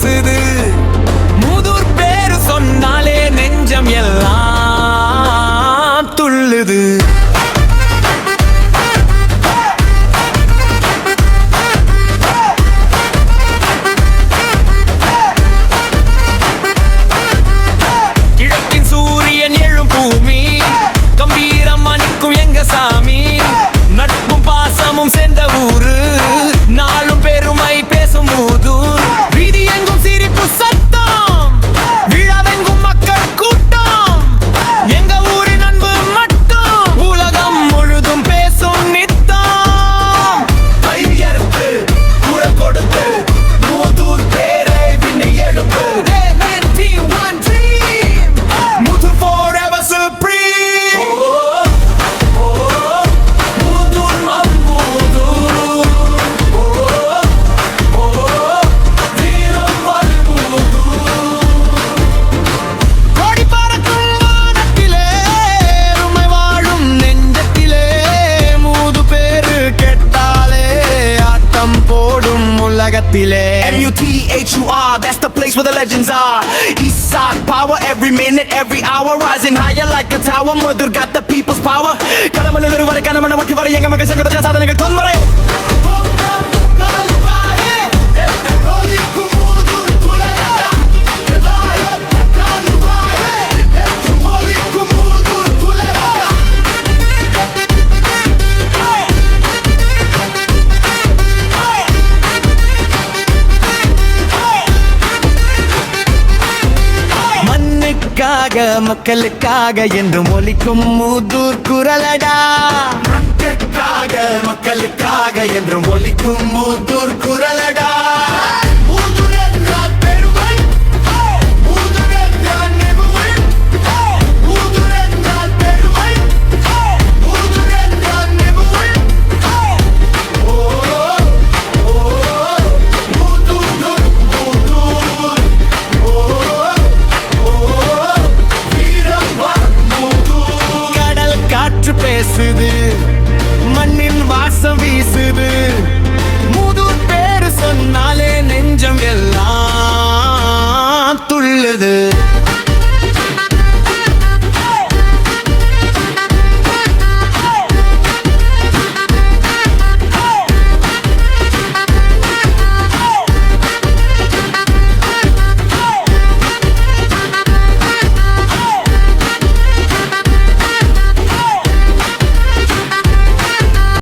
பேசுது. மூதூர் பேரு சொன்னாலே நெஞ்சம் எல்லாம் துள்ளுது. கிழக்கின் சூரியன் எழும் பூமி, கம்பீரம் அணிக்கும் எங்க சாமி. நட்பும் பாசமும் சேர்ந்த ஊரு, நாளும் பெருமை பேசும் மூதூர். வீதி எங்கும் சிரிப்பு சத்தம், விழாவெங்கும் மக்கள் கூட்டம். எங்க ஊரின் அன்பு மட்டும் உலகம் முழுதும் பேசும் நித்தம். கையெழுத்து குரல் கொடுத்து மூதூர் பேரை விண்ணை எழுப்பு. One dream, Muthur forever supreme. Muthur மம்பூதூர், வீரம் வல்மூதூர். கோடி பறக்கும் வானத்திலே, உம்மை வாழும் நெஞ்சத்திலே. மூது பேரு கேட்டாலே ஆட்டம் போடும் உலகத்திலே. MUTHUR, that's the place where the legends are. East side power, every minute, every hour, rising higher like a tower. Mudur got the people's power. கடமலு வரை கனமன வட்டி வரை எங்க மகன் சங்கட சாதனைகள் தொன்முறை. மண்ணுக்காக மக்களுக்காக என்றும் ஒலிக்கும் மூதூர் குரலடா. மக்களுக்காக மக்களுக்காக என்றும் ஒலிக்கும் மூதூர் குரலடா.